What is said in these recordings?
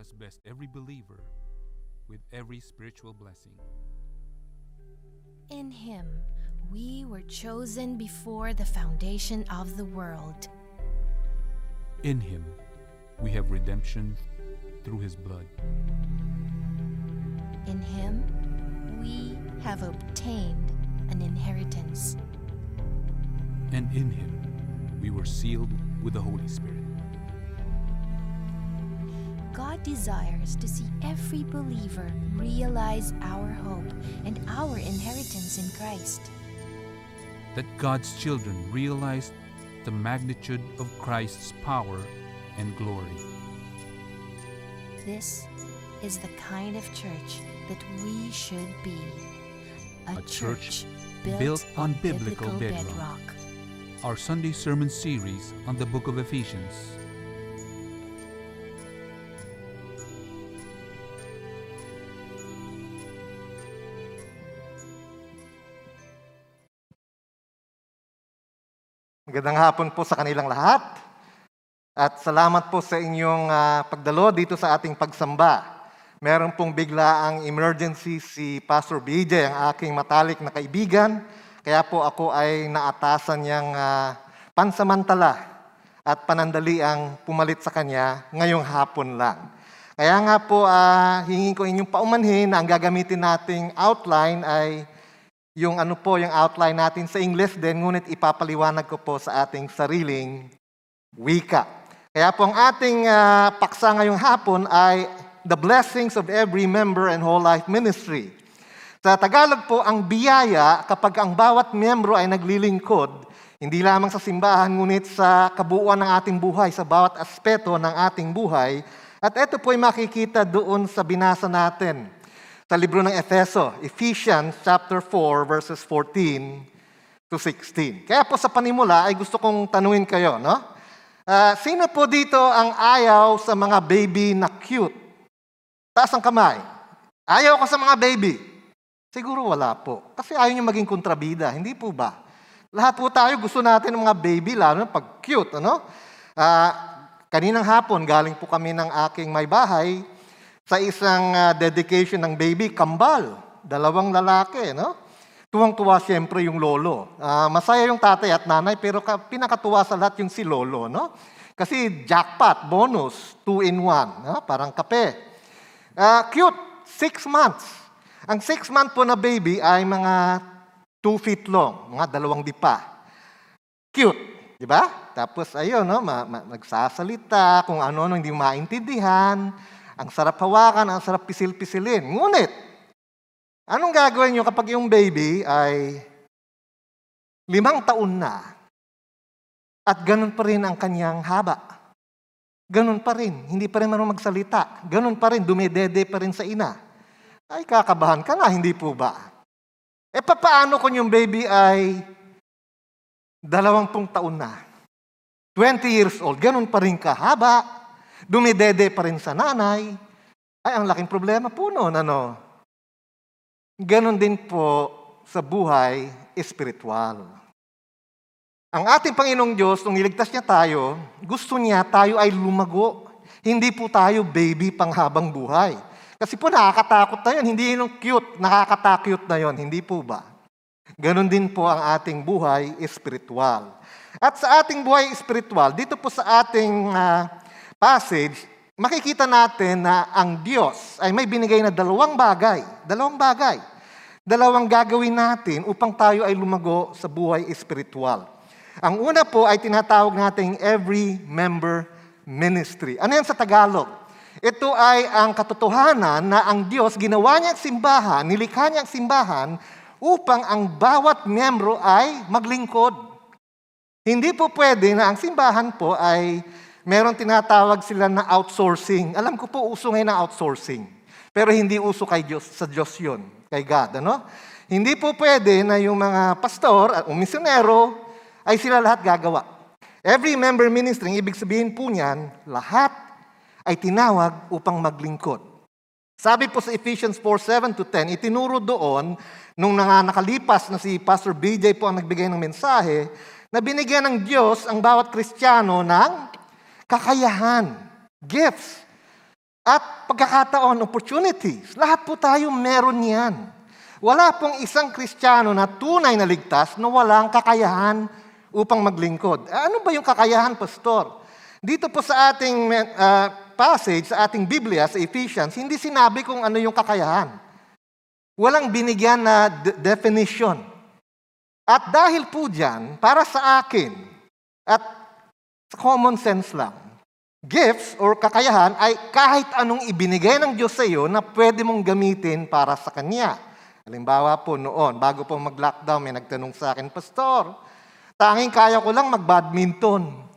must bless every believer with every spiritual blessing. In Him, we were chosen before the foundation of the world. In Him, we have redemption through His blood. In Him, we have obtained an inheritance. And in Him, we were sealed with the Holy Spirit. God desires to see every believer realize our hope and our inheritance in Christ. That God's children realize the magnitude of Christ's power and glory. This is the kind of church that we should be. A church built on biblical bedrock. Our Sunday sermon series on the book of Ephesians. Magandang hapon po sa kanilang lahat. At salamat po sa inyong pagdalo dito sa ating pagsamba. Meron pong biglaang emergency si Pastor BJ, ang aking matalik na kaibigan. Kaya po ako ay naatasan niyang pansamantala at panandali ang pumalit sa kanya ngayong hapon lang. Kaya nga po hingin ko inyong paumanhin na ang gagamitin nating outline ay yung outline natin sa English din, ngunit ipapaliwanag ko po sa ating sariling wika. Kaya po ang ating paksa ngayong hapon ay The Blessings of Every Member and Whole Life Ministry. Sa Tagalog po, ang biyaya kapag ang bawat miyembro ay naglilingkod, hindi lamang sa simbahan, ngunit sa kabuuan ng ating buhay, sa bawat aspeto ng ating buhay. At ito po ay makikita doon sa binasa natin sa libro ng Efeso, Ephesians chapter 4, verses 14 to 16. Kaya po sa panimula ay gusto kong tanungin kayo, no? Sino po dito ang ayaw sa mga baby na cute? Taas ang kamay. Ayaw ko sa mga baby. Siguro wala po. Kasi ayaw nyo maging kontrabida. Hindi po ba? Lahat po tayo gusto natin ng mga baby, lalo pag cute, ano? Kaninang hapon, galing po kami ng aking may bahay sa isang dedication ng baby, kambal. 2 lalaki, no? Tuwang-tuwa siyempre yung lolo. Masaya yung tatay at nanay, pero pinakatuwa sa lahat yung si lolo, no? Kasi jackpot, bonus, 2-in-1, no? Parang kape. Cute, 6 months. Ang 6-month po na baby ay mga 2 feet long, mga 2 dipa. Cute, di ba? Tapos ayun, no? Nagsasalita, kung ano-ano hindi maintindihan. Ang sarap hawakan, ang sarap pisil-pisilin. Ngunit, anong gagawin nyo kapag yung baby ay 5 taon na at ganun pa rin ang kanyang haba? Ganun pa rin. Hindi pa rin marunong magsalita. Ganun pa rin. Dumedede pa rin sa ina. Ay, kakabahan ka na, hindi po ba? Paano kung yung baby ay 20 taon na? 20 years old. Ganun pa rin kahaba. Dumidede pa rin sa nanay, ay ang laking problema po noon, ano? Ganon din po sa buhay espiritual. Ang ating Panginoong Diyos, nung niligtas niya tayo, gusto niya tayo ay lumago. Hindi po tayo baby panghabang buhay. Kasi po nakakatakot na yun, hindi yun cute, nakakatakot na yun, hindi po ba? Ganon din po ang ating buhay espiritual. At sa ating buhay espiritual, dito po sa ating passage, makikita natin na ang Diyos ay may binigay na 2 bagay. 2 bagay. 2 gagawin natin upang tayo ay lumago sa buhay espiritual. Ang una po ay tinatawag nating every member ministry. Ano yan sa Tagalog? Ito ay ang katotohanan na ang Diyos ginawa niya ang simbahan, nilikha niya ang simbahan upang ang bawat miyembro ay maglingkod. Hindi po pwede na ang simbahan po ay meron tinatawag sila na outsourcing. Alam ko po, uso ngayon na outsourcing. Pero hindi uso kay Diyos, sa Diyos yun, kay God. Ano? Hindi po pwede na yung mga pastor at misyonero ay sila lahat gagawa. Every member ministry, ibig sabihin po niyan, lahat ay tinawag upang maglingkod. Sabi po sa Ephesians 4:7-10, itinuro doon, nung nakalipas na si Pastor BJ po ang nagbigay ng mensahe, na binigyan ng Diyos ang bawat Kristiyano ng kakayahan, gifts. at pagkakataon, opportunities. Lahat po tayo meron yan. Wala pong isang Kristiyano na tunay na ligtas na walang kakayahan upang maglingkod. Ano ba yung kakayahan, Pastor? Dito po sa ating passage, sa ating Biblia, sa Ephesians, hindi sinabi kung ano yung kakayahan. Walang binigyan na definition. At dahil po dyan, para sa akin, at common sense lang, gifts or kakayahan ay kahit anong ibinigay ng Diyos sa iyo na pwede mong gamitin para sa Kanya. Halimbawa po noon, bago po mag-lockdown, may nagtanong sa akin, Pastor, tanging kaya ko lang mag-badminton.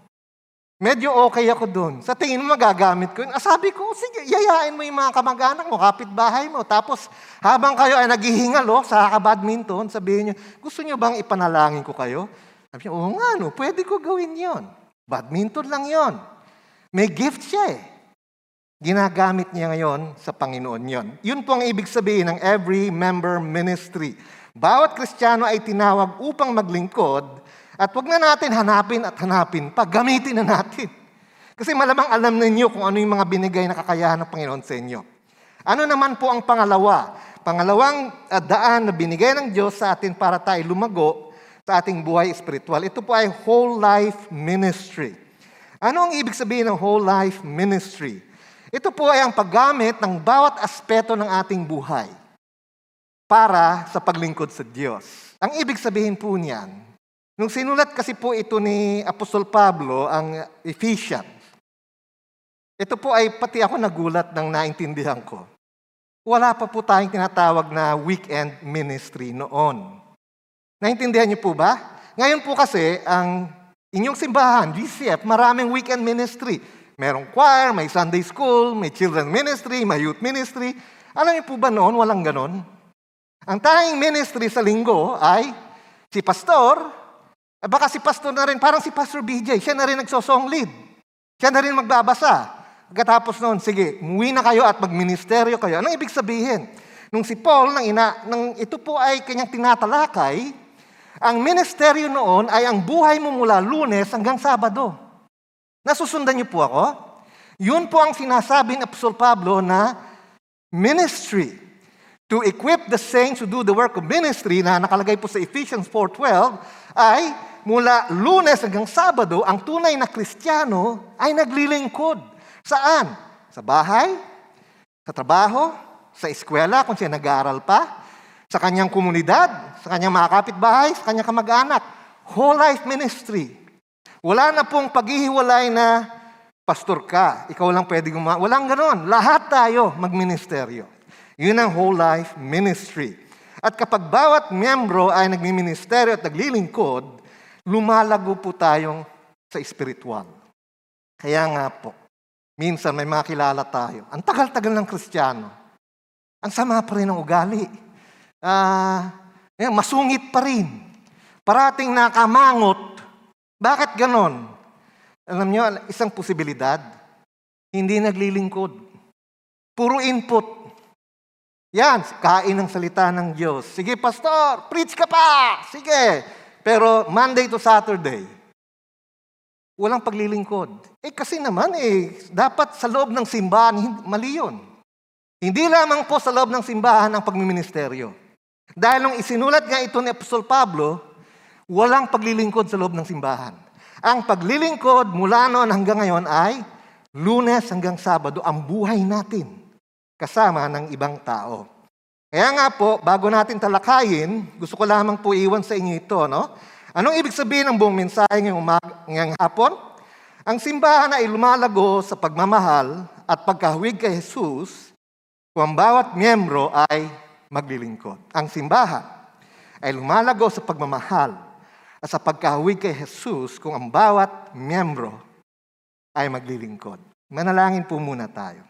Medyo okay ako doon. Sa tingin mo magagamit ko yun? Sabi ko, sige, yayain mo yung mga kamag-anak mo, kapitbahay mo. Tapos habang kayo ay naghihingalo sa badminton, sabihin niyo, gusto niyo bang ipanalangin ko kayo? Sabi niya, oo nga, no, pwede ko gawin yon. Badminton lang yon. May gift siya eh. Ginagamit niya ngayon sa Panginoon yon. Yun po ang ibig sabihin ng every member ministry. Bawat Kristiyano ay tinawag upang maglingkod at wag na natin hanapin at hanapin pa, gamitin na natin. Kasi malamang alam ninyo kung ano yung mga binigay na kakayahan ng Panginoon sa inyo. Ano naman po ang pangalawa? Pangalawang daan na binigay ng Diyos sa atin para tayo lumago sa ating buhay espiritual. Ito po ay whole life ministry. Ano ang ibig sabihin ng whole life ministry? Ito po ay ang paggamit ng bawat aspeto ng ating buhay para sa paglingkod sa Diyos. Ang ibig sabihin po niyan, nung sinulat kasi po ito ni Apostol Pablo, ang Ephesians, ito po ay pati ako nagulat ng naintindihan ko. Wala pa po tayong tinatawag na weekend ministry noon. Naintindihan niyo po ba? Ngayon po kasi, ang inyong simbahan, GCF, maraming weekend ministry. Merong choir, may Sunday school, may children ministry, may youth ministry. Alam niyo po ba noon, walang ganon? Ang tanging ministry sa linggo ay si pastor. Baka si pastor na rin, parang si Pastor BJ, siya na rin nagsosong lead. Siya na rin magbabasa. Pagkatapos noon, sige, umuwi na kayo at magministeryo kayo. Anong ibig sabihin? Nung si Paul, ito po ay kanyang tinatalakay, ang ministeryo noon ay ang buhay mo mula Lunes hanggang Sabado. Nasusundan niyo po ako? Yun po ang sinasabi ni Apostol Pablo na ministry. To equip the saints to do the work of ministry na nakalagay po sa Ephesians 4:12 ay mula Lunes hanggang Sabado, ang tunay na Kristiyano ay naglilingkod. Saan? Sa bahay, sa trabaho, sa eskwela kung siya nag-aaral pa, sa kanyang komunidad, sa kanyang mga kapitbahay, sa kanyang kamag-anak. Whole life ministry. Wala na pong paghihiwalay na pastor ka, ikaw lang pwede gumawa. Walang ganon. Lahat tayo magministeryo. Yun ang whole life ministry. At kapag bawat miyembro ay nagmiministeryo at naglilingkod, lumalago po tayong sa espiritual. Kaya nga po, minsan may mga kilala tayo. Ang tagal-tagal ng Kristiyano. Ang sama pa rin ng ugali. Masungit pa rin. Parating nakamangot. Bakit ganon? Alam niyo, isang posibilidad, hindi naglilingkod. Puro input. Yan, kain ng salita ng Diyos. Sige, pastor, preach ka pa! Sige. Pero Monday to Saturday, walang paglilingkod. Kasi naman dapat sa loob ng simbahan, mali yun. Hindi lamang po sa loob ng simbahan ang pagmiministeryo. Dahil nung isinulat nga ito ni Apostol Pablo, walang paglilingkod sa loob ng simbahan. Ang paglilingkod mula noon hanggang ngayon ay Lunes hanggang Sabado, ang buhay natin kasama ng ibang tao. Kaya nga po, bago natin talakayin, gusto ko lamang po iwan sa inyo ito, no? Anong ibig sabihin ng buong mensahe ngayong hapon? Ang simbahan ay lumalago sa pagmamahal at pagkahawig kay Jesus kung ang bawat miyembro ay maglilingkod. Ang simbahan ay lumalago sa pagmamahal at sa pagkahawig kay Jesus kung ang bawat miyembro ay maglilingkod. Manalangin po muna tayo.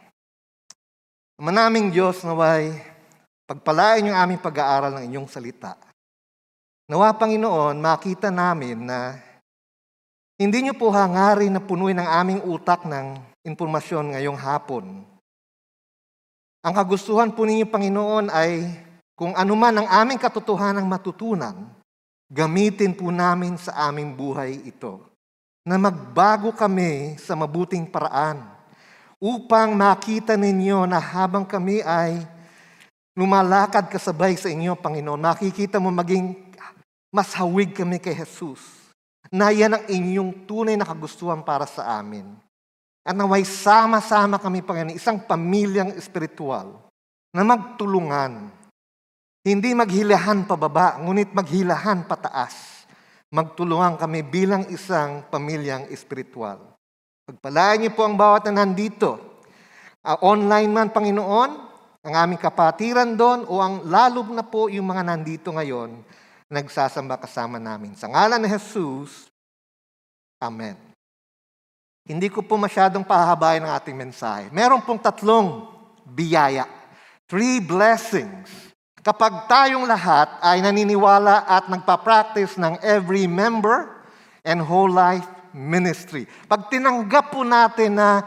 Manaming Diyos, naway pagpalain yung aming pag-aaral ng inyong salita. Nawa, Panginoon, makita namin na hindi niyo po hangarin na punuin ang aming utak ng impormasyon ngayong hapon. Ang kagustuhan po ninyo, Panginoon, ay kung anuman ang aming katotohanang matutunan, gamitin po namin sa aming buhay ito. Na magbago kami sa mabuting paraan. upang makita ninyo na habang kami ay lumalakad kasabay sa inyo, Panginoon, makikita mo maging mas hawig kami kay Jesus, na yan ang inyong tunay na kagustuhan para sa amin. At naway sama-sama kami, Panginoon, isang pamilyang espiritual na magtulungan. Hindi maghilahan pababa, ngunit maghilahan pataas. Magtulungan kami bilang isang pamilyang espiritual. Pagpalaan niyo po ang bawat na nandito. Online man, Panginoon, ang aming kapatiran doon, o ang lalo na po yung mga nandito ngayon, nagsasamba kasama namin. Sa ngalan ni Jesus, Amen. Hindi ko po masyadong pahahabain ang ating mensahe. Meron pong 3 biyaya. 3 blessings. Kapag tayong lahat ay naniniwala at nagpa-practice ng every member and whole life ministry. Pag tinanggap po natin na,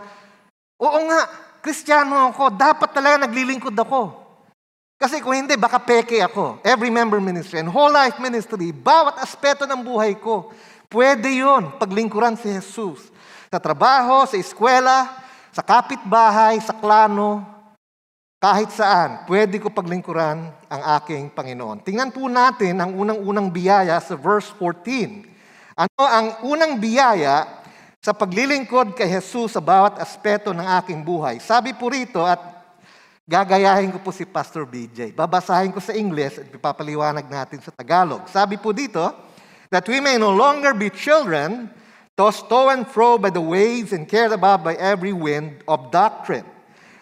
oo nga, Kristiyano ako, dapat talaga naglilingkod ako. Kasi kung hindi, baka peke ako. Every member ministry and whole life ministry, bawat aspeto ng buhay ko, pwede yon paglingkuran si Jesus. Sa trabaho, sa eskwela, sa kapitbahay, sa klano, kahit saan, pwede ko paglingkuran ang aking Panginoon. Tingnan po natin ang unang-unang biyaya sa verse 14. Ano ang unang biyaya sa paglilingkod kay Jesus sa bawat aspeto ng aking buhay? Sabi po rito, at gagayahin ko po si Pastor BJ. Babasahin ko sa English at ipapaliwanag natin sa Tagalog. Sabi po dito, that we may no longer be children, tossed to and fro by the waves and carried about by every wind of doctrine,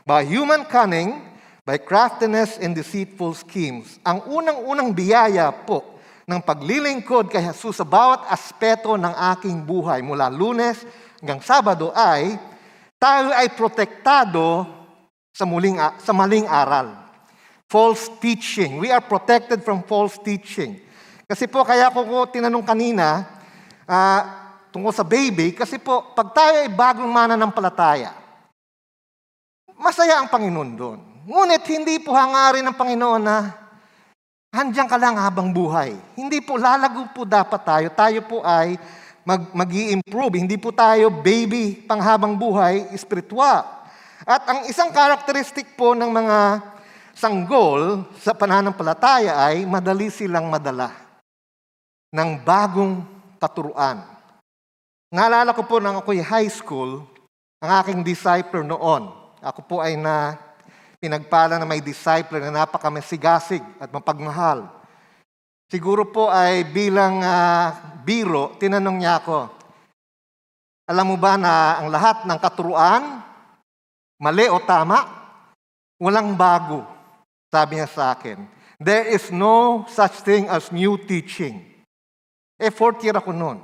by human cunning, by craftiness and deceitful schemes. Ang unang-unang biyaya po ng paglilingkod kay Jesus sa bawat aspeto ng aking buhay mula Lunes hanggang Sabado ay tayo ay protektado sa maling aral. False teaching. We are protected from false teaching. Kasi po kaya ko tinanong kanina tungkol sa baby, kasi po pag tayo ay bagong mananampalataya, masaya ang Panginoon doon. Ngunit hindi po hangarin ng Panginoon na handyan ka lang habang buhay. Hindi po, lalago po dapat tayo. Tayo po ay mag-i-improve. Hindi po tayo baby panghabang buhay, espiritual. At ang isang karakteristik po ng mga sanggol sa pananampalataya ay madali silang madala ng bagong katuruan. Naalala ko po nang ako'y high school, ang aking disciple noon. Ako po ay pinagpala na may disciple na napakamasigasig at mapagmahal. Siguro po ay bilang biro, tinanong niya ako, alam mo ba na ang lahat ng katuruan, mali o tama, walang bago, sabi niya sa akin. There is no such thing as new teaching. 4th year ako noon,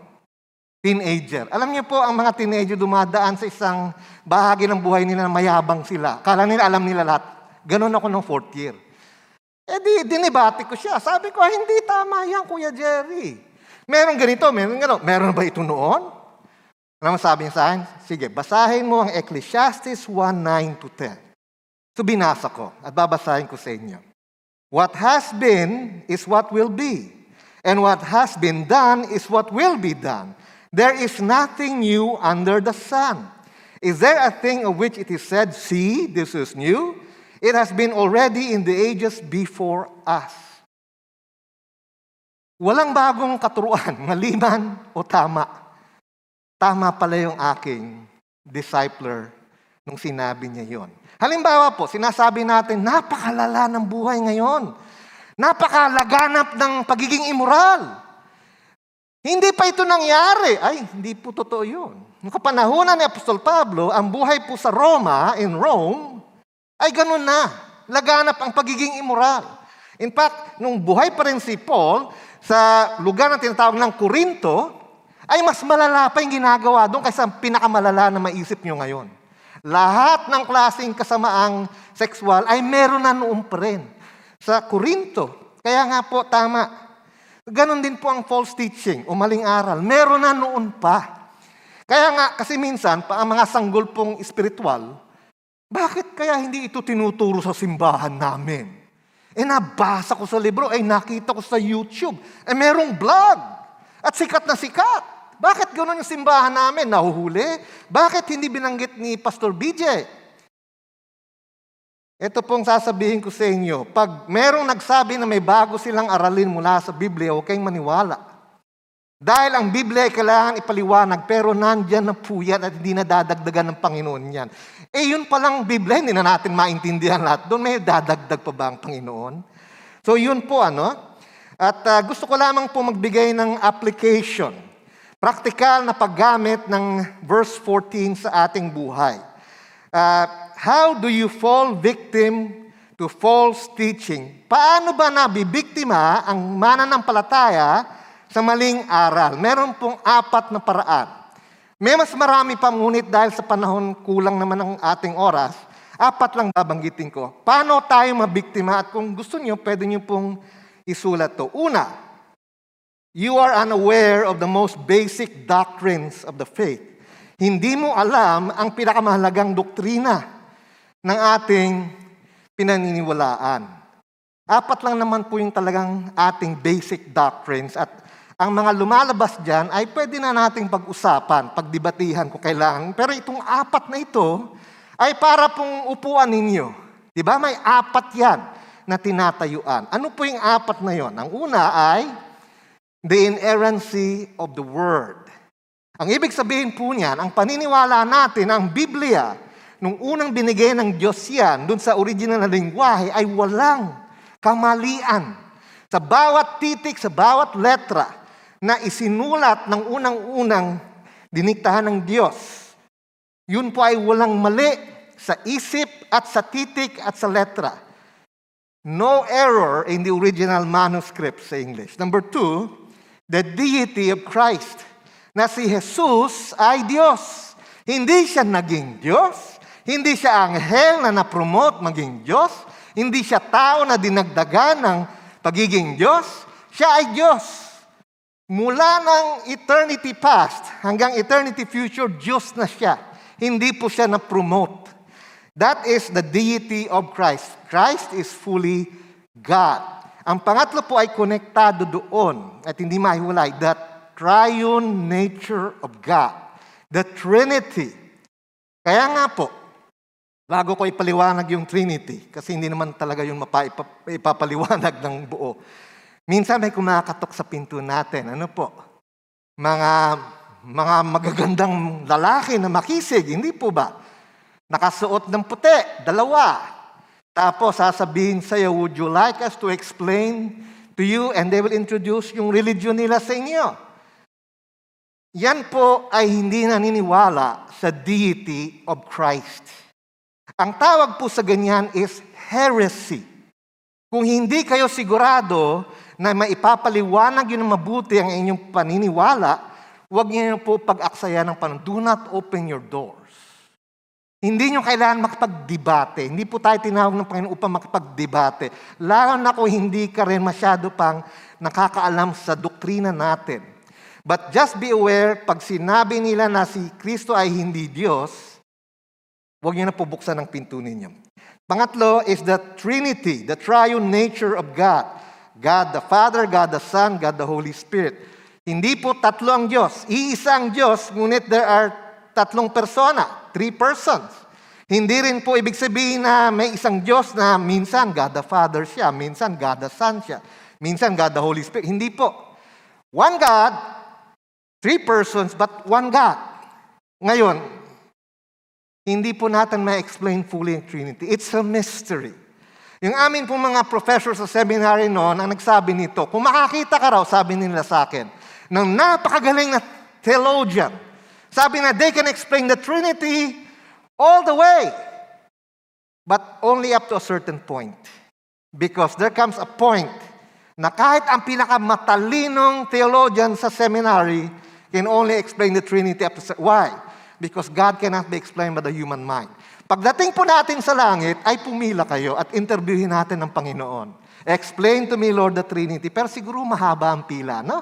teenager. Alam niyo po, ang mga teenager dumadaan sa isang bahagi ng buhay nila na mayabang sila. Kala nila, alam nila lahat. Ganon ako ng 4th year. Dinibati ko siya. Sabi ko, hindi tama yan, Kuya Jerry. Meron ganito, meron gano'n. Meron ba ito noon? Alam mo sabi niya sa akin? Sige, basahin mo ang Ecclesiastes 1:9-10. So binasa ko at babasahin ko sa inyo. What has been is what will be. And what has been done is what will be done. There is nothing new under the sun. Is there a thing of which it is said, see, this is new? It has been already in the ages before us. Walang bagong katuruan, maliman o tama. Tama pala yung aking discipler nung sinabi niya yon. Halimbawa po, sinasabi natin, napakalala ng buhay ngayon. Napakalaganap ng pagiging immoral. Hindi pa ito nangyari. Ay, hindi po totoo yun. Noong kapanahunan ni Apostol Pablo, ang buhay po sa Roma, in Rome, ay ganun na. Laganap ang pagiging immoral. In fact, nung buhay pa rin si Paul, sa lugar na tinatawag ng Corinto, ay mas malala pa yung ginagawa doon kaysa ang pinakamalala na maisip nyo ngayon. Lahat ng klaseng kasamaang sexual ay meron na noon pa rin sa Corinto. Kaya nga po, tama. Ganon din po ang false teaching o maling aral. Meron na noon pa. Kaya nga, kasi minsan, ang mga sanggol pong espiritual, bakit kaya hindi ito tinuturo sa simbahan namin? Nabasa ko sa libro, nakita ko sa YouTube, merong vlog, at sikat na sikat. Bakit gano'n yung simbahan namin? Nahuhuli? Bakit hindi binanggit ni Pastor BJ? Ito pong sasabihin ko sa inyo, pag merong nagsabi na may bago silang aralin mula sa Biblia, huwag kayong maniwala. Dahil ang Biblia ay kailangan ipaliwanag, pero nandyan na po yan at hindi na dadagdagan ng Panginoon yan. Yun palang Biblia, hindi na natin maintindihan lahat. Doon may dadagdag pa ba ang Panginoon? So yun po, At gusto ko lamang po magbigay ng application. Praktikal na paggamit ng verse 14 sa ating buhay. How do you fall victim to false teaching? Paano ba nabibiktima ang mananampalataya sa maling aral? Meron pong 4 na paraan. May mas marami pa, ngunit dahil sa panahon kulang naman ang ating oras, 4 lang babanggitin ko. Paano tayo mabiktima? At kung gusto niyo, pwede niyo pong isulat to. Una, you are unaware of the most basic doctrines of the faith. Hindi mo alam ang pinakamahalagang doktrina ng ating pinaniniwalaan. 4 lang naman po yung talagang ating basic doctrines at ang mga lumalabas dyan ay pwede na nating pag-usapan, pagdebatihan kung kailangan. Pero itong 4 na ito ay para pong upuan ninyo. Diba? May 4 yan na tinatayuan. Ano po yung 4 na yon? Ang una ay the inerrancy of the Word. Ang ibig sabihin po niyan, ang paniniwala natin, ang Biblia, nung unang binigay ng Diyos yan, dun sa original na lingwahe, ay walang kamalian. Sa bawat titik, sa bawat letra na isinulat ng unang-unang diniktahan ng Diyos, yun po ay walang mali sa isip at sa titik at sa letra. No error in the original manuscript sa English. Number 2, the deity of Christ. Na si Jesus ay Diyos. Hindi siya naging Diyos. Hindi siya anghel na na-promote maging Diyos. Hindi siya tao na dinagdagan ng pagiging Diyos. Siya ay Diyos. Mula ng eternity past hanggang eternity future, Diyos na siya. Hindi po siya na-promote. That is the deity of Christ. Christ is fully God. Ang pangatlo po ay konektado doon at hindi mahiwalay. The triune nature of God. The Trinity. Kaya nga po, bago ko ipaliwanag yung Trinity, kasi hindi naman talaga yung ipapaliwanag ng buo. Minsan may kumakatok sa pinto natin. Ano po? Mga magagandang lalaki na makisig, hindi po ba? Nakasuot ng puti, 2. Tapos sasabihin sa'yo, would you like us to explain to you? And they will introduce yung religion nila sa inyo. Yan po ay hindi naniniwala sa deity of Christ. Ang tawag po sa ganyan is heresy. Kung hindi kayo sigurado na maipapaliwanag yun ng mabuti ang inyong paniniwala, huwag niyo po pag-aksaya ng panahon. Do not open your doors. Hindi niyo kailangan makipagdebate. Hindi po tayo tinawag ng Panginoon upang makipagdebate. Lalo na kung hindi ka rin masyado pang nakakaalam sa doktrina natin. But just be aware, pag sinabi nila na si Kristo ay hindi Diyos, huwag niyo na pubuksan ang pinto ninyo. Pangatlo is the Trinity, the triune nature of God. God the Father, God the Son, God the Holy Spirit. Hindi po 3 ang Diyos. Iisa ang Diyos, ngunit there are 3 persona, 3 persons. Hindi rin po ibig sabihin na may isang Diyos na minsan God the Father siya, minsan God the Son siya, minsan God the Holy Spirit. Hindi po. One God, 3 persons, but one God. Ngayon, hindi po natin ma-explain fully ang Trinity. It's a mystery. Yung amin po mga professor sa seminary noon, ang nagsabi nito, kung makakita ka raw, sabi nila sa akin, ng napakagaling na theologian, sabi na they can explain the Trinity all the way, but only up to a certain point. Because there comes a point na kahit ang pinakamatalinong theologian sa seminary can only explain the Trinity up to why? Because God cannot be explained by the human mind. Pagdating po natin sa langit, ay pumila kayo at interviewin natin ng Panginoon. Explain to me, Lord, the Trinity. Pero siguro mahaba ang pila, no?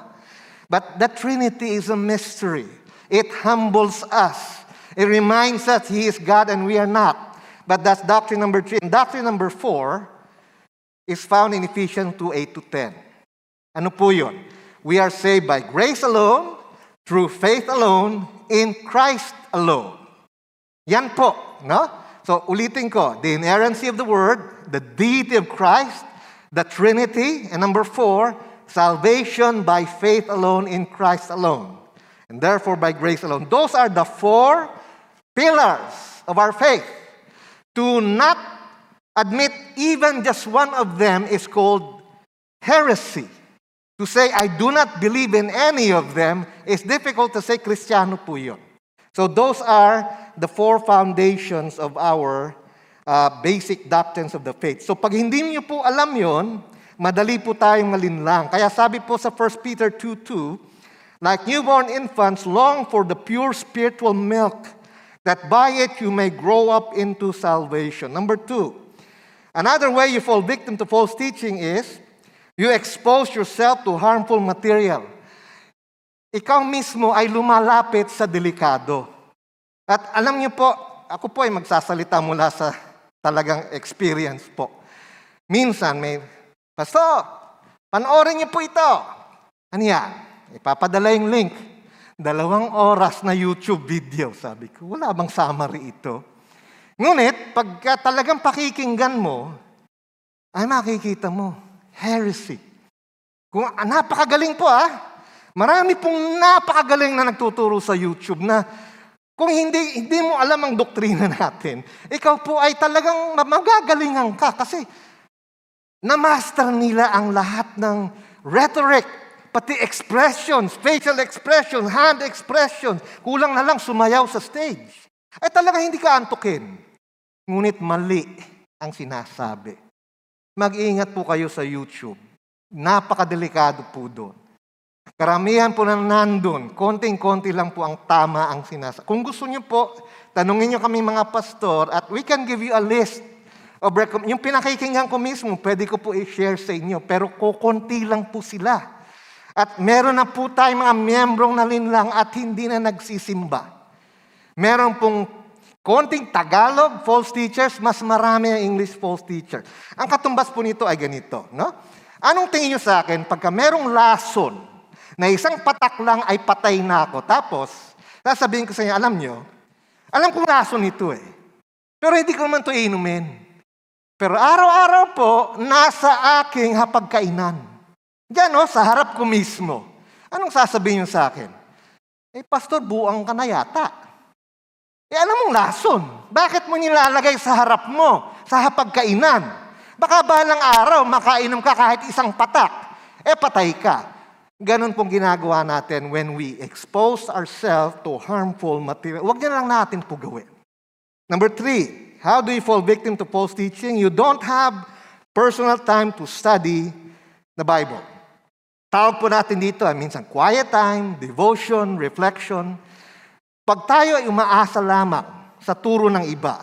But the Trinity is a mystery. It humbles us. It reminds us He is God and we are not. But that's doctrine number 3. And doctrine number 4 is found in Ephesians 2:8-10. Ano po yun? We are saved by grace alone, through faith alone, in Christ alone. Yan po, no? So, ulitin ko, the inerrancy of the Word, the deity of Christ, the Trinity, and number 4, salvation by faith alone in Christ alone, and therefore by grace alone. Those are the 4 pillars of our faith. To not admit even just one of them is called heresy. To say, I do not believe in any of them, is difficult to say, Kristiyano po yun. So those are the 4 foundations of our basic doctrines of the faith. So pag hindi niyo po alam yon, madali po tayong malinlang. Kaya sabi po sa 1 Peter 2:2, like newborn infants, long for the pure spiritual milk, that by it you may grow up into salvation. Number 2, another way you fall victim to false teaching is, you expose yourself to harmful material. Ikaw mismo ay lumalapit sa delikado. At alam niyo po, ako po ay magsasalita mula sa talagang experience po. Minsan may, Pastor, panoorin niyo po ito. Ano yan? Ipapadala yung link. 2 oras na YouTube video. Sabi ko, wala bang summary ito? Ngunit, pagka talagang pakikinggan mo, ay makikita mo, heresy. Kung napakagaling po marami pong napakagaling na nagtuturo sa YouTube na kung hindi mo alam ang doktrina natin, ikaw po ay talagang magagalingan ka kasi na-master nila ang lahat ng rhetoric, pati expressions, facial expressions, hand expressions. Kulang na lang sumayaw sa stage. Ay talaga hindi ka antukin. Ngunit mali ang sinasabi. Mag-iingat po kayo sa YouTube. Napakadelikado po doon. Karamihan po nang nandun, konting-konti lang po ang tama ang sinasabi. Kung gusto niyo po, tanungin niyo kami mga pastor at we can give you a list of yung pinakikinggan ko mismo, pwede ko po i-share sa inyo, pero kukunti lang po sila. At meron na po tayong mga miyembrong nalinlang at hindi na nagsisimba. Meron pong konting Tagalog, false teachers, mas marami ang English false teachers. Ang katumbas po nito ay ganito, no? Anong tingin niyo sa akin, pagka merong lason, na isang patak lang ay patay na ako. Tapos, sasabihin ko sa inyo, alam kong lason ito pero hindi ko naman ito inumin. Pero araw-araw po, nasa aking hapagkainan. Diyan sa harap ko mismo. Anong sasabihin niyo sa akin? Pastor, buang ka na yata. Alam mong lason. Bakit mo nilalagay sa harap mo, sa hapagkainan? Baka balang araw, makainom ka kahit isang patak. Patay ka. Ganon pong ginagawa natin when we expose ourselves to harmful material. Huwag niya lang natin po gawin. Number 3, how do you fall victim to false teaching? You don't have personal time to study the Bible. Tawag po natin dito, minsan quiet time, devotion, reflection. Pag tayo ay umaasa lamang sa turo ng iba,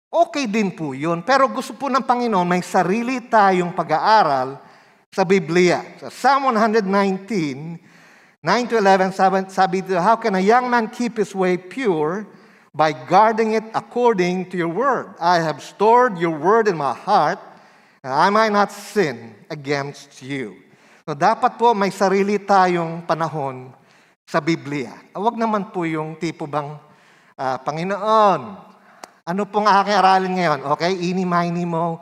okay din po yun. Pero gusto po ng Panginoon, may sarili tayong pag-aaral sa Biblia. Sa Psalm 119, 9-11, sabi dito, how can a young man keep his way pure? By guarding it according to your word. I have stored your word in my heart, and I might not sin against you. So dapat po may sarili tayong panahon sa Biblia. Huwag naman po yung tipo bang, Panginoon, ano pong aking aralin ngayon? Okay, ini-mini mo.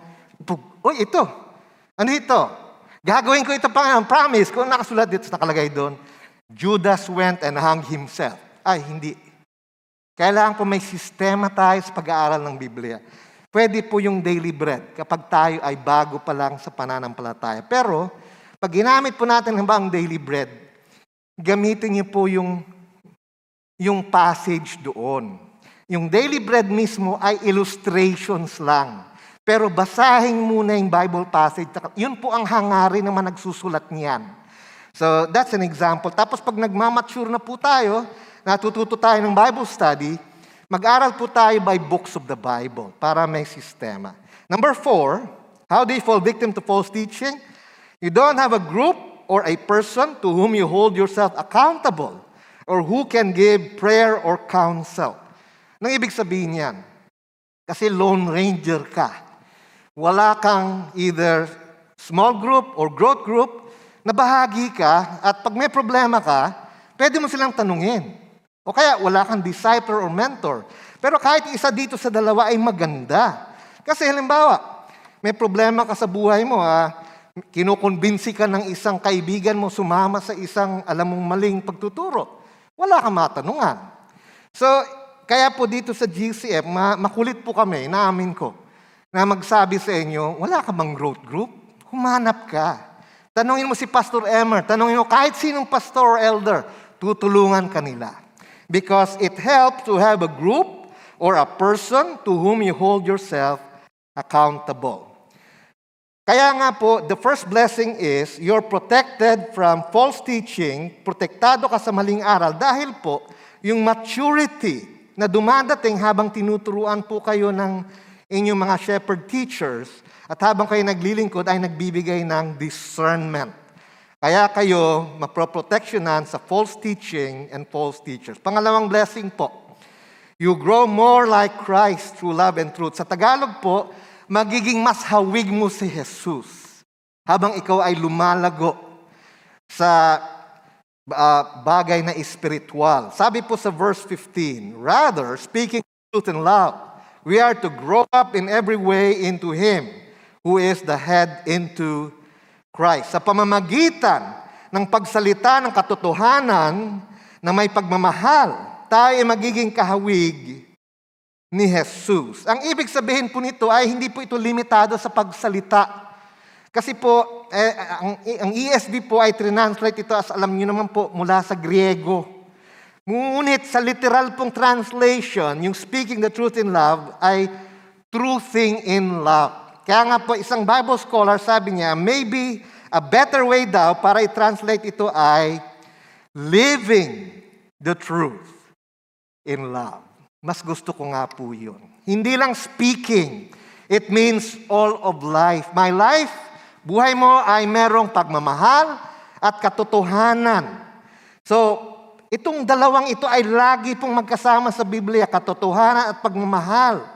Uy, ito. Ano ito? Gagawin ko ito, Panginoon, promise. Kung nakasulat dito, nakalagay doon, Judas went and hung himself. Ay, hindi. Kailangan po may sistema tayo sa pag-aaral ng Biblia. Pwede po yung daily bread kapag tayo ay bago pa lang sa pananampalataya. Pero, pag ginamit po natin ang daily bread, gamitin niyo po yung passage doon. Yung daily bread mismo ay illustrations lang. Pero basahin muna yung Bible passage. Yun po ang hangarin naman nagsusulat niyan. So, that's an example. Tapos pag nagmamature na po tayo, natututo tayo ng Bible study, mag-aral po tayo by books of the Bible para may sistema. Number 4, how do you fall victim to false teaching? You don't have a group or a person to whom you hold yourself accountable or who can give prayer or counsel. Nang ibig sabihin yan? Kasi lone ranger ka. Wala kang either small group or growth group na bahagi ka at pag may problema ka, pwede mo silang tanungin. O kaya wala kang disciple or mentor. Pero kahit isa dito sa dalawa ay maganda. Kasi halimbawa, may problema ka sa buhay mo, kinukumbinsi ka ng isang kaibigan mo sumama sa isang alam mong maling pagtuturo. Wala kang matanungan. So, kaya po dito sa GCF, makulit po kami, naamin ko, na magsabi sa inyo, wala ka bang growth group? Humanap ka. Tanungin mo si Pastor Emer, tanungin mo kahit sinong pastor or elder, tutulungan ka nila. Because it helps to have a group or a person to whom you hold yourself accountable. Kaya nga po, the first blessing is you're protected from false teaching, protektado ka sa maling aral dahil po yung maturity na dumadating habang tinuturuan po kayo ng inyong mga shepherd teachers at habang kayo naglilingkod ay nagbibigay ng discernment. Kaya kayo maproprotectionan sa false teaching and false teachers. Pangalawang blessing po, you grow more like Christ through love and truth. Sa Tagalog po, magiging mas hawig mo si Jesus habang ikaw ay lumalago sa bagay na espiritual. Sabi po sa verse 15, rather, speaking truth and love, we are to grow up in every way into Him who is the head, into Christ. Sa pamamagitan ng pagsalita ng katotohanan na may pagmamahal, tayo ay magiging kahawig ni Jesus. Ang ibig sabihin po nito ay hindi po ito limitado sa pagsalita. Kasi po, ang ESV po ay translate ito as alam niyo naman po mula sa Griego. Ngunit sa literal pong translation, yung speaking the truth in love ay truthing in love. Kaya nga po isang Bible scholar sabi niya, maybe a better way daw para i-translate ito ay living the truth in love. Mas gusto ko nga po yun. Hindi lang speaking. It means all of life. My life, buhay mo ay merong pagmamahal at katotohanan. So, itong dalawang ito ay lagi pong magkasama sa Biblia, katotohanan at pagmamahal.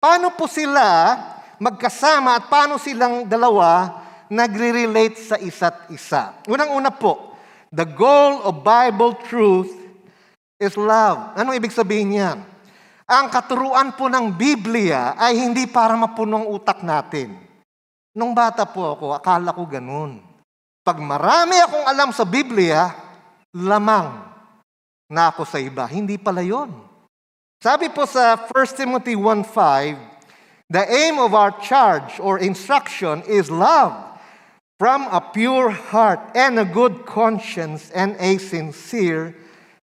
Paano po sila magkasama at paano silang dalawa nagre-relate sa isa't isa? Unang-una po, the goal of Bible truth is love. Anong ibig sabihin yan? Ang katuruan po ng Biblia ay hindi para mapunong utak natin. Nung bata po ako, akala ko ganun. Pag marami akong alam sa Biblia, lamang na ako sa iba. Hindi pala yun. Sabi po sa 1 Timothy 1:5, the aim of our charge or instruction is love from a pure heart and a good conscience and a sincere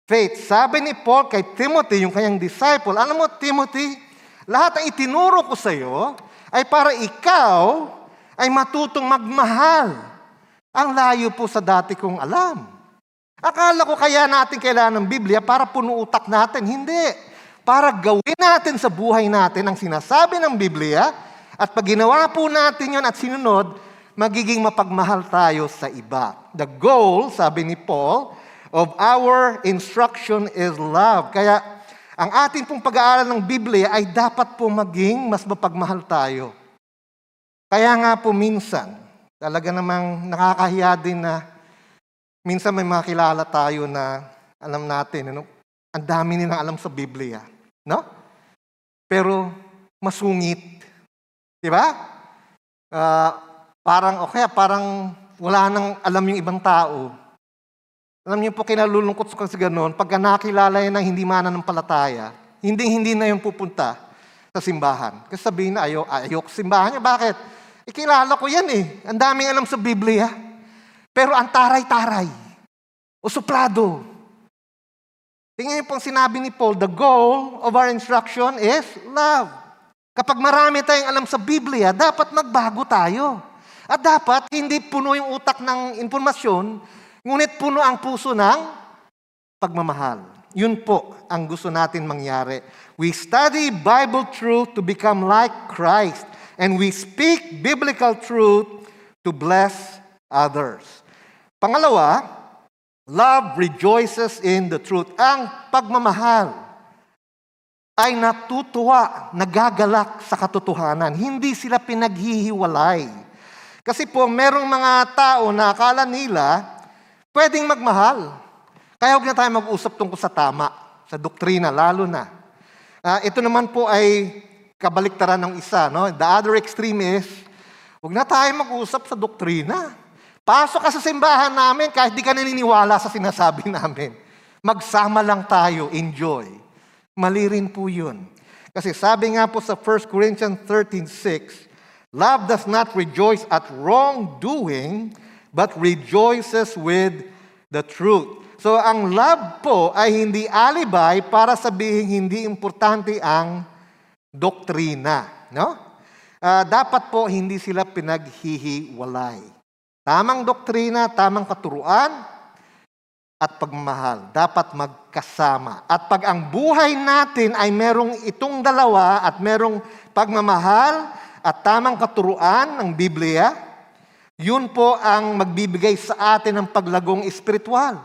faith. Sabi ni Paul kay Timothy, yung kanyang disciple, alam mo Timothy, lahat ng itinuro ko sa iyo ay para ikaw ay matutong magmahal. Ang layo po sa dati kong alam. Akala ko kaya natin kailangan ng Biblia para puno utak natin. Hindi. Para gawin natin sa buhay natin ang sinasabi ng Biblia at pag ginawa po natin yun at sinunod, magiging mapagmahal tayo sa iba. The goal, sabi ni Paul, of our instruction is love. Kaya ang ating pong pag-aaral ng Biblia ay dapat po maging mas mapagmahal tayo. Kaya nga po minsan, talaga namang nakakahiya din na minsan may mga kilala tayo na alam natin, ang dami nilang alam sa Biblia. No? Pero masungit. Di ba? Parang wala nang alam yung ibang tao. Alam niyo po, kinalulungkot ko sa gano'n, pagka nakilala yan ng hindi mananampalataya, hindi na yung pupunta sa simbahan. Kasi sabihin na, ayok simbahan niya. Bakit? Kilala ko yan eh. Ang daming alam sa Biblia. Pero ang taray-taray. O suplado. Tingnan niyo pong sinabi ni Paul, the goal of our instruction is love. Kapag marami tayong alam sa Biblia, dapat magbago tayo. At dapat hindi puno yung utak ng informasyon, ngunit puno ang puso ng pagmamahal. Yun po ang gusto natin mangyari. We study Bible truth to become like Christ. And we speak biblical truth to bless others. Pangalawa, love rejoices in the truth. Ang pagmamahal ay natutuwa, nagagalak sa katotohanan. Hindi sila pinaghihiwalay. Kasi po, merong mga tao na akala nila pwedeng magmahal. Kaya huwag na tayo mag-usap tungkol sa tama. sa doktrina lalo na. Ito naman po ay kabaliktaran ng isa. No? The other extreme is, huwag na tayo mag-usap sa doktrina. Pasok ka sa simbahan namin kahit di ka naniniwala sa sinasabi namin. Magsama lang tayo, enjoy. Mali rin po yun. Kasi sabi nga po sa 1 Corinthians 13:6, love does not rejoice at wrongdoing, but rejoices with the truth. So ang love po ay hindi alibay para sabihin hindi importante ang doktrina. No? Dapat po hindi sila pinaghihiwalay. Tamang doktrina, tamang katuruan, at pagmamahal. Dapat magkasama. At pag ang buhay natin ay merong itong dalawa at merong pagmamahal at tamang katuruan ng Biblia, yun po ang magbibigay sa atin ng paglagong espiritual.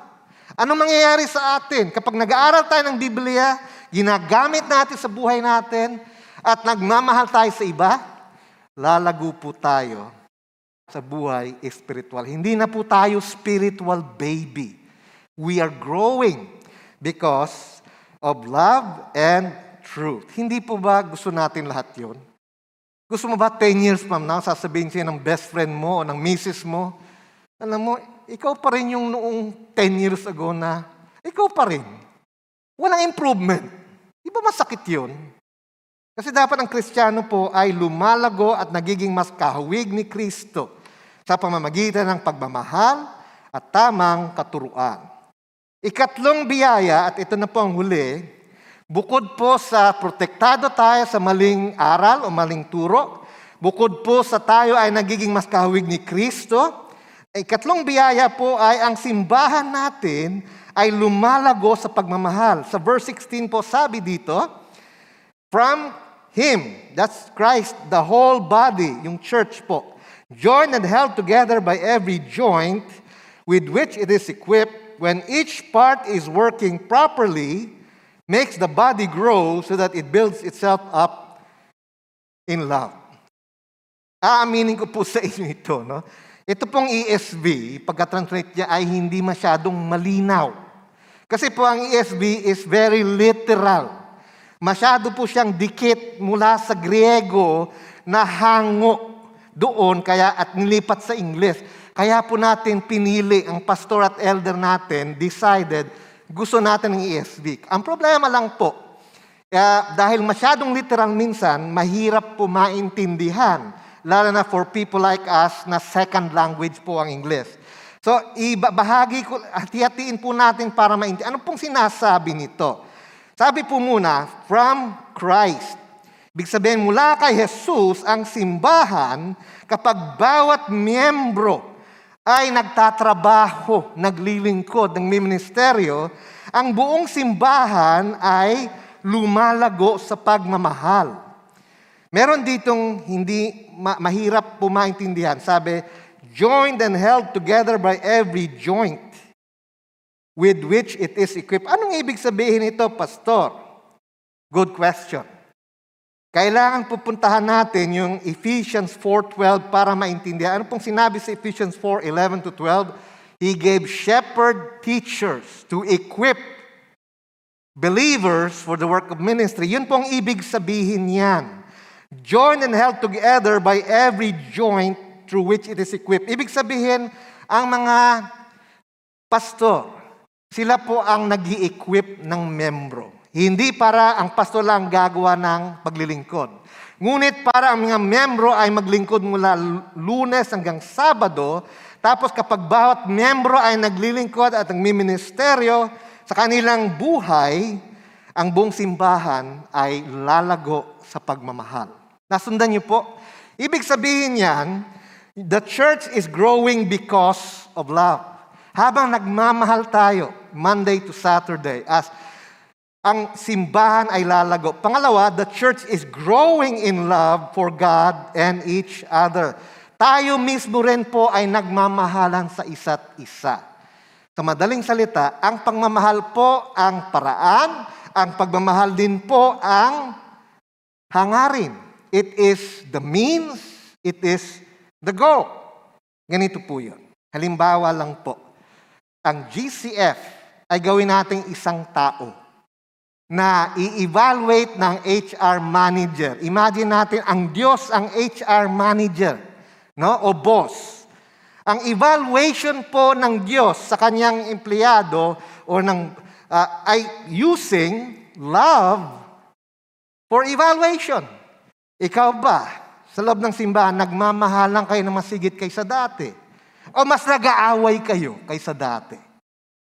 Anong mangyayari sa atin? Kapag nag-aaral tayo ng Biblia, ginagamit natin sa buhay natin, at nagmamahal tayo sa iba, lalago po tayo sa buhay espiritual. Hindi na po tayo spiritual baby. We are growing because of love and truth. Hindi po ba gusto natin lahat yun? Gusto mo ba 10 years from now, sasabihin siya ng best friend mo o ng misis mo, alam mo, ikaw pa rin yung noong 10 years ago na, ikaw pa rin. Walang improvement. Di ba masakit yun? Kasi dapat ang Kristiyano po ay lumalago at nagiging mas kahawig ni Kristo sa pamamagitan ng pagmamahal at tamang katuruan. Ikatlong biyaya, at ito na po ang huli, bukod po sa protektado tayo sa maling aral o maling turo, bukod po sa tayo ay nagiging mas kahawig ni Kristo, ikatlong biyaya po ay ang simbahan natin ay lumalago sa pagmamahal. Sa verse 16 po sabi dito, from Him, that's Christ, the whole body, yung church po, joined and held together by every joint with which it is equipped, when each part is working properly, makes the body grow so that it builds itself up in love. Aaminin ko po sa inyo ito. No? Ito pong ESV, pagka-translate niya ay hindi masyadong malinaw. Kasi po ang ESV is very literal. Masyado po siyang dikit mula sa Griego na hango doon kaya at nilipat sa English. Kaya po natin pinili, ang pastor at elder natin decided, gusto natin ng ESV. Ang problema lang po, dahil masyadong literal minsan, mahirap po maintindihan, lalo na for people like us na second language po ang English. So, ibabahagi ko, hati-hatiin po natin para maintindihan. Ano pong sinasabi nito? Sabi po muna, from Christ. Ibig sabihin, mula kay Jesus, ang simbahan, kapag bawat miyembro ay nagtatrabaho, naglilingkod ng ministeryo, ang buong simbahan ay lumalago sa pagmamahal. Meron ditong hindi mahirap po maintindihan. Sabi, joined and held together by every joint with which it is equipped. Anong ibig sabihin ito, Pastor? Good question. Kailangan pupuntahan natin yung Ephesians 4:12 para maintindihan. Ano pong sinabi sa Ephesians 4:11-12? He gave shepherd teachers to equip believers for the work of ministry. Yun pong ibig sabihin yan. Joined and held together by every joint through which it is equipped. Ibig sabihin, ang mga pastor, sila po ang nag-i-equip ng membro. Hindi para ang pastor lang gagawa ng paglilingkod. Ngunit para ang mga membro ay maglingkod mula Lunes hanggang Sabado, tapos kapag bawat membro ay naglilingkod at nagmiministeryo sa kanilang buhay, ang buong simbahan ay lalago sa pagmamahal. Nasundan niyo po? Ibig sabihin yan, the church is growing because of love. Habang nagmamahal tayo, Monday to Saturday, as ang simbahan ay lalago. Pangalawa, the church is growing in love for God and each other. Tayo mismo rin po ay nagmamahalan sa isa't isa. Sa madaling salita, ang pagmamahal po ang paraan, ang pagmamahal din po ang hangarin. It is the means, it is the goal. Ganito po yun. Halimbawa lang po, ang GCF ay gawin nating isang tao. na i-evaluate ng HR manager. Imagine natin, ang Diyos ang HR manager, no? O boss. Ang evaluation po ng Diyos sa kanyang empleyado o ay using love for evaluation. Ikaw ba, sa loob ng simbahan, nagmamahalan kayo na masigit kaysa dati? O mas nag-aaway kayo kaysa dati?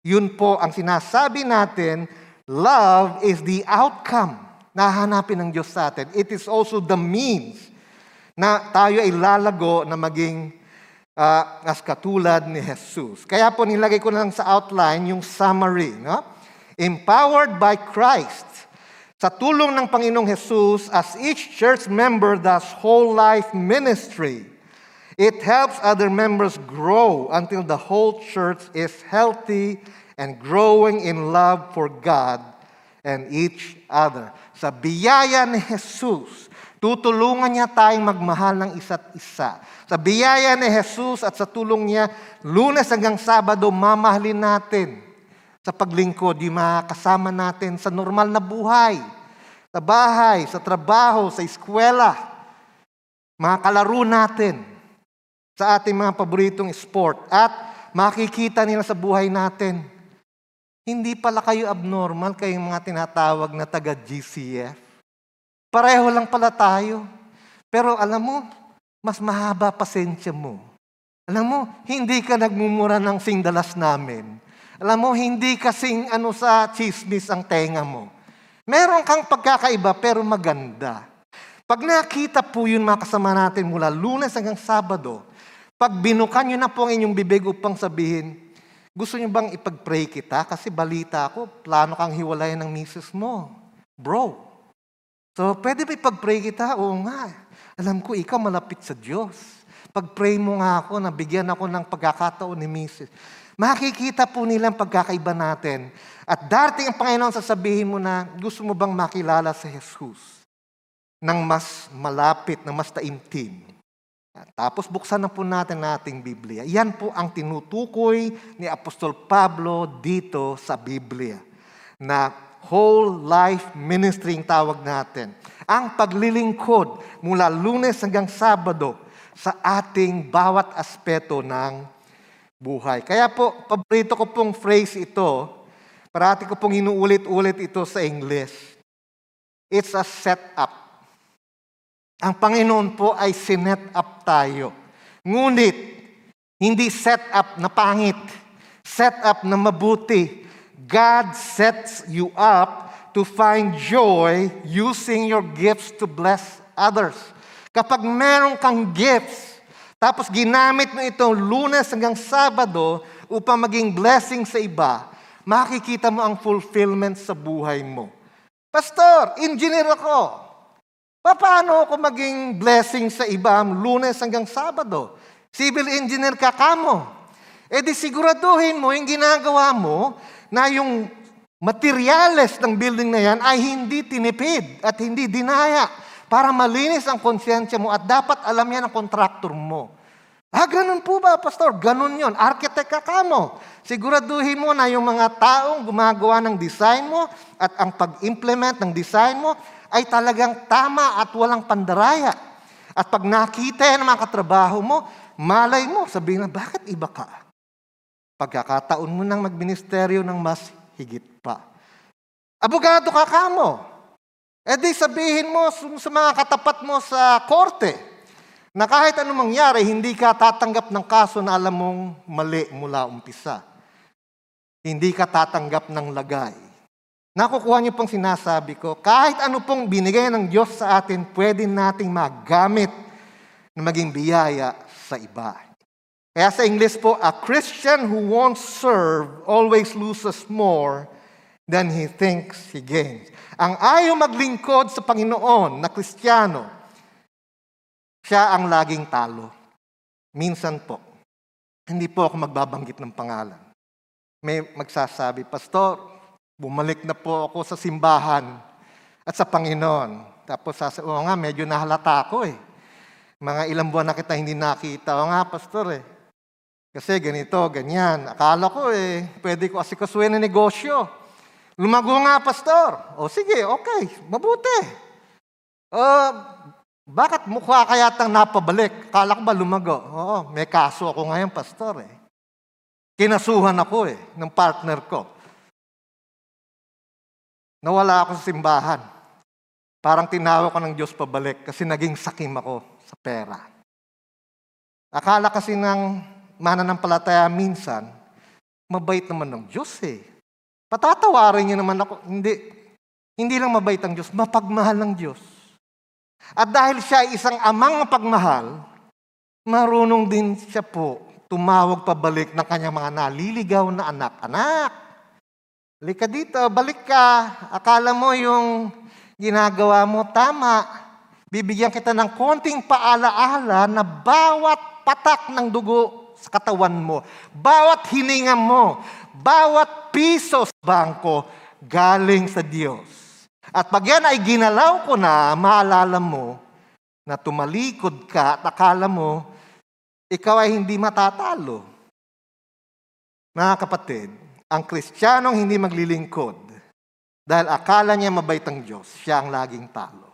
Yun po ang sinasabi natin, love is the outcome na hahanapin ng Diyos sa atin. It is also the means na tayo ay lalago na maging as katulad ni Jesus. Kaya po nilagay ko na lang sa outline yung summary. No? Empowered by Christ. Sa tulong ng Panginoong Jesus, as each church member does whole life ministry, it helps other members grow until the whole church is healthy and growing in love for God and each other. Sa biyaya ni Jesus, tutulungan niya tayong magmahal ng isa't isa. Sa biyaya ni Jesus at sa tulong niya, Lunes hanggang Sabado, mamahalin natin sa paglingkod, yung mga kasama natin sa normal na buhay, sa bahay, sa trabaho, sa eskwela, mga kalaro natin, sa ating mga paboritong sport, at makikita nila sa buhay natin, hindi pala kayo abnormal, kayong mga tinatawag na taga-GCF. Pareho lang pala tayo. Pero alam mo, mas mahaba pasensya mo. Alam mo, hindi ka nagmumura ng singdalas namin. Alam mo, hindi kasing sa chismis ang tenga mo. Meron kang pagkakaiba pero maganda. Pag nakita po yun mga kasama natin mula Lunes hanggang Sabado, pag binukan nyo na po ang inyong bibig upang sabihin, gusto nyo bang ipag-pray kita? Kasi balita ko, plano kang hiwalayan ng misis mo. Bro. So, pwede ba ipag-pray kita? Oo nga. Alam ko, ikaw malapit sa Diyos. Pag-pray mo nga ako, nabigyan ako ng pagkakataon ni Mrs. Makikita po nilang pagkakaiba natin. At darating ang Panginoon, sasabihin mo na, gusto mo bang makilala si Jesus ng mas malapit, ng mas taimtim? Tapos buksan na po natin ating Biblia. Yan po ang tinutukoy ni Apostol Pablo dito sa Biblia. Na whole life ministry ang tawag natin. Ang paglilingkod mula Lunes hanggang Sabado sa ating bawat aspeto ng buhay. Kaya po, paborito ko pong phrase ito, parati ko pong inuulit-ulit ito sa English. It's a setup. Ang Panginoon po ay sinet up tayo. Ngunit, hindi set up na pangit. Set up na mabuti. God sets you up to find joy using your gifts to bless others. Kapag meron kang gifts, tapos ginamit mo ito Lunes hanggang Sabado upang maging blessing sa iba, makikita mo ang fulfillment sa buhay mo. Pastor, engineer ako. Paano ako maging blessing sa iba Lunes hanggang Sabado? Civil engineer ka kamo. E di siguraduhin mo yung ginagawa mo na yung materyales ng building na yan ay hindi tinipid at hindi dinaya para malinis ang konsyensya mo at dapat alam yan ng kontraktor mo. Ganun po ba, Pastor? Ganun yon. Architect ka mo. Siguraduhin mo na yung mga taong gumagawa ng design mo at ang pag-implement ng design mo ay talagang tama at walang pandaraya. At pag nakita yan ng mga katrabaho mo, malay mo, sabihin na, bakit iba ka? Pagkakataon mo nang magministeryo ng mas higit pa. Abogado ka kamo. E di sabihin mo sa mga katapat mo sa korte na kahit anong mangyari, hindi ka tatanggap ng kaso na alam mong mali mula umpisa. Hindi ka tatanggap ng lagay. Nakukuha niyo pong sinasabi ko, kahit ano pong binigay ng Diyos sa atin, pwede nating magamit na maging biyaya sa iba. Kaya sa English po, a Christian who won't serve always loses more than he thinks he gains. Ang ayaw maglingkod sa Panginoon na Kristiyano, siya ang laging talo. Minsan po, hindi po ako magbabanggit ng pangalan. May magsasabi, Pastor, bumalik na po ako sa simbahan at sa Panginoon. Tapos sasabi, nga, medyo nahalata ako eh. Mga ilang buwan na kita hindi nakita. Nga, Pastor eh. Kasi ganito, ganyan. Akala ko pwede ko asikasuhin ng negosyo. Lumago nga, pastor. O sige, okay, mabuti. Bakit mukha kaya tang napabalik? Kala ko ba lumago? Oo, may kaso ako ngayon, pastor eh. Kinasuhan ako ng partner ko. Nawala ako sa simbahan. Parang tinawag ko ng Diyos pabalik kasi naging sakim ako sa pera. Akala kasi ng mananampalataya minsan, mabait naman ng Diyos eh. Patatawarin niya naman ako. Hindi lang mabait ang Diyos, mapagmahal ng Diyos. At dahil siya ay isang amang mapagmahal, marunong din siya po tumawag pabalik ng kanyang mga naliligaw na anak. Anak, halika dito, balik ka. Akala mo yung ginagawa mo tama. Bibigyan kita ng konting paalaala na bawat patak ng dugo sa katawan mo, bawat hininga mo, bawat piso sa bangko, galing sa Diyos. At pag yan ay ginalaw ko na, maalala mo na tumalikod ka at akala mo, ikaw ay hindi matatalo. Mga kapatid, ang Kristiyanong hindi maglilingkod dahil akala niya mabait ang Diyos, siya ang laging talo.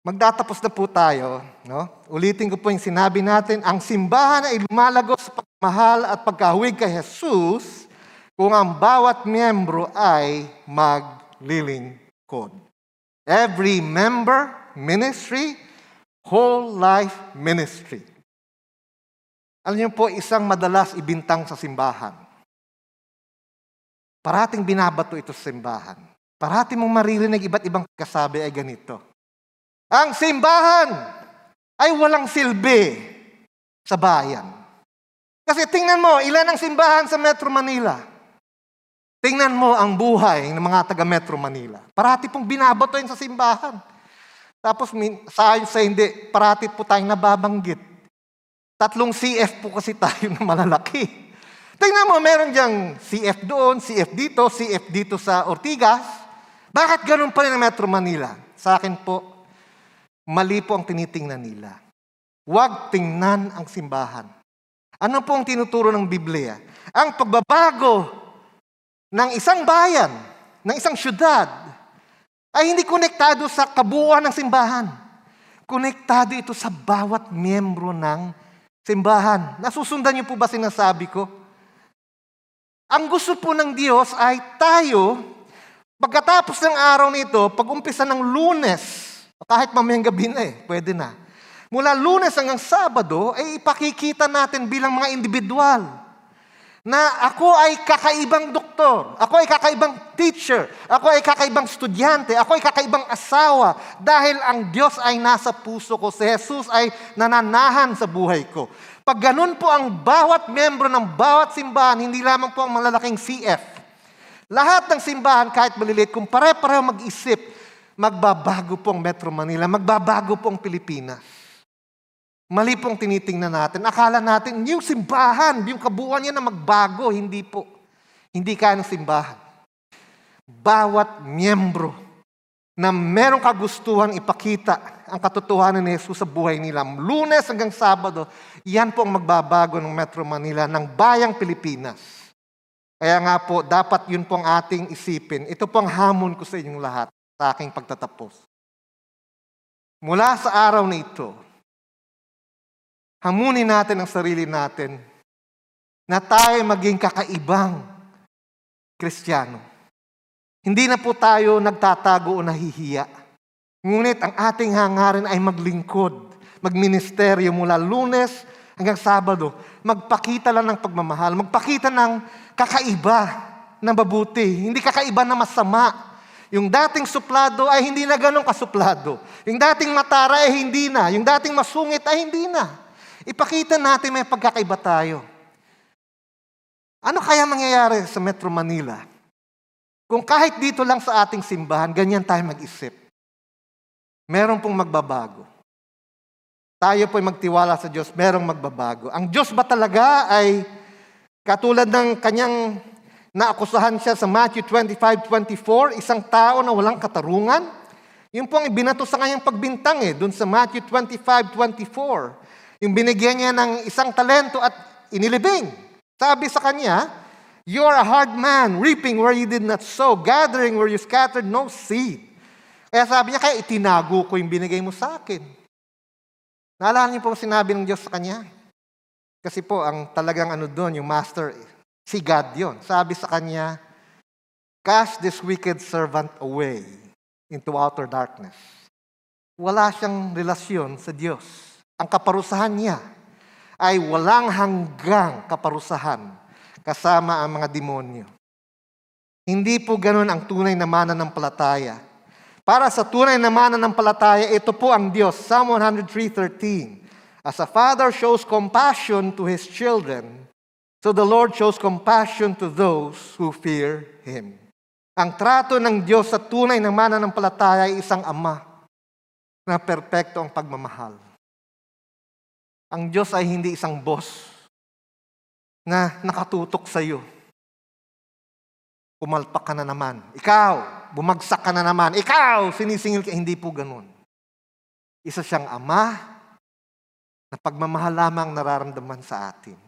Magtatapos na po tayo. No? Ulitin ko po yung sinabi natin, ang simbahan ay lumalago sa pagmahal at pagkahuwig kay Jesus kung ang bawat miyembro ay maglilingkod. Every member, ministry, whole life ministry. Alam niyo po, isang madalas ibintang sa simbahan. Parating binabato ito sa simbahan. Parating mong maririnig iba't ibang kasabi ay ganito. Ang simbahan ay walang silbi sa bayan. Kasi tingnan mo, ilan ang simbahan sa Metro Manila? Tingnan mo ang buhay ng mga taga Metro Manila. Parati pong binabato yun sa simbahan. Tapos sa hindi, parati po tayong nababanggit. 3 CF po kasi tayo na malalaki. Tingnan mo, meron diyang CF doon, CF dito sa Ortigas. Bakit ganun pa rin ang Metro Manila? Sa akin po, mali po ang tinitingnan nila. Huwag tingnan ang simbahan. Ano po ang tinuturo ng Biblia? Ang pagbabago ng isang bayan, ng isang syudad, ay hindi konektado sa kabuuan ng simbahan. Konektado ito sa bawat miyembro ng simbahan. Nasusundan niyo po ba sinasabi ko? Ang gusto po ng Diyos ay tayo, pagkatapos ng araw nito, pag-umpisa ng Lunes, kahit mamayang gabi na pwede na. Mula Lunes hanggang Sabado, ay ipakikita natin bilang mga individual na ako ay kakaibang doktor, ako ay kakaibang teacher, ako ay kakaibang estudyante, ako ay kakaibang asawa dahil ang Diyos ay nasa puso ko, si Jesus ay nananahan sa buhay ko. Pag ganun po ang bawat membro ng bawat simbahan, hindi lamang po ang malalaking CF. Lahat ng simbahan, kahit maliliit, kung pare-pareho mag-isip, magbabago po ang Metro Manila, magbabago po ang Pilipinas. Mali pong tinitingnan natin. Akala natin, yung simbahan, yung kabuuan niya na magbago. Hindi po. Hindi kaya ng simbahan. Bawat miyembro na merong kagustuhan ipakita ang katotohanan ni Jesus sa buhay nila, Lunes hanggang Sabado, yan po ang magbabago ng Metro Manila, ng bayang Pilipinas. Kaya nga po, dapat yun po ang ating isipin. Ito po ang hamon ko sa inyong lahat sa aking pagtatapos. Mula sa araw na ito, hamunin natin ang sarili natin na tayo maging kakaibang Kristiyano. Hindi na po tayo nagtatago o nahihiya. Ngunit ang ating hangarin ay maglingkod, magministeryo mula Lunes hanggang Sabado. Magpakita lang ng pagmamahal, magpakita ng kakaiba na mabuti, hindi kakaiba na masama. Yung dating suplado ay hindi na ganun kasuplado. Yung dating matara ay hindi na. Yung dating masungit ay hindi na. Ipakita natin may pagkakaiba tayo. Ano kaya mangyayari sa Metro Manila? Kung kahit dito lang sa ating simbahan, ganyan tayo mag-isip. Meron pong magbabago. Tayo po'y magtiwala sa Diyos, merong magbabago. Ang Diyos ba talaga ay katulad ng kanyang naakusahan siya sa Matthew 25:24, isang tao na walang katarungan? Yung pong ibinato sa kanyang pagbintang dun sa Matthew 25:24. Yung binigyan niya ng isang talento at inilibing. Sabi sa kanya, You are a hard man, reaping where you did not sow, gathering where you scattered no seed. Kaya sabi niya, kaya itinago ko yung binigay mo sa akin. Naalala niyo po sinabi ng Diyos sa kanya? Kasi po, ang talagang doon, yung master, si God yun. Sabi sa kanya, cast this wicked servant away into outer darkness. Wala siyang relasyon sa Diyos. Ang kaparusahan niya ay walang hanggang kaparusahan kasama ang mga demonyo. Hindi po ganun ang tunay na mananampalataya. Para sa tunay na mananampalataya, ito po ang Diyos. Psalm 103:13. As a father shows compassion to his children, so the Lord shows compassion to those who fear Him. Ang trato ng Diyos sa tunay na mananampalataya ay isang ama na perpekto ang pagmamahal. Ang Diyos ay hindi isang boss na nakatutok sa iyo. Pumalpak ka na naman. Ikaw, bumagsak ka na naman. Ikaw, sinisingil ka. Hindi po ganun. Isa siyang ama na pagmamahal lamang nararamdaman sa atin.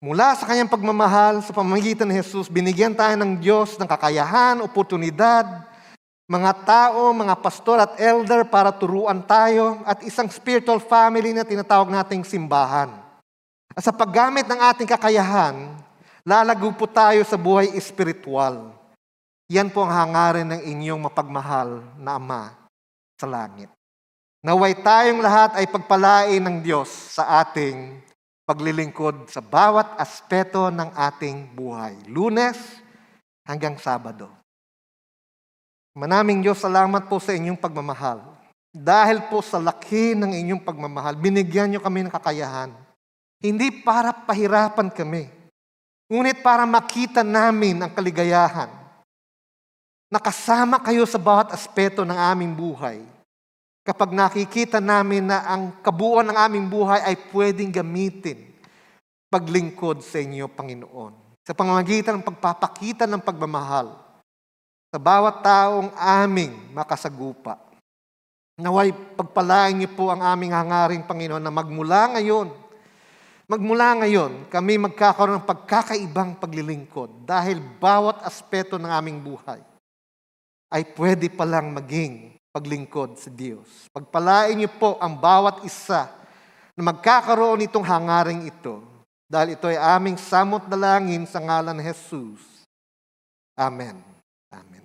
Mula sa kanyang pagmamahal, sa pamamagitan ni Jesus, binigyan tayo ng Diyos ng kakayahan, oportunidad, mga tao, mga pastor at elder para turuan tayo at isang spiritual family na tinatawag nating simbahan. At sa paggamit ng ating kakayahan, lalago po tayo sa buhay espiritual. Yan po ang hangarin ng inyong mapagmahal na Ama sa langit. Naway tayong lahat ay pagpalain ng Diyos sa ating paglilingkod sa bawat aspeto ng ating buhay. Lunes hanggang Sabado. Manaming Diyos, salamat po sa inyong pagmamahal. Dahil po sa laki ng inyong pagmamahal, binigyan niyo kami ng kakayahan. Hindi para pahirapan kami, ngunit para makita namin ang kaligayahan. Nakasama kayo sa bawat aspeto ng aming buhay. Kapag nakikita namin na ang kabuuan ng aming buhay ay pwedeng gamitin paglingkod sa inyo, Panginoon. Sa pamamagitan ng pagpapakita ng pagmamahal sa bawat taong aming makasagupa. Naway pagpalain niyo po ang aming hangaring, Panginoon, na magmula ngayon, kami magkakaroon ng pagkakaibang paglilingkod dahil bawat aspeto ng aming buhay ay pwede palang maging paglingkod sa Diyos. Pagpalain niyo po ang bawat isa na magkakaroon itong hangaring ito dahil ito ay aming samot dalangin sa ngalan ni Jesus. Amen. Amen.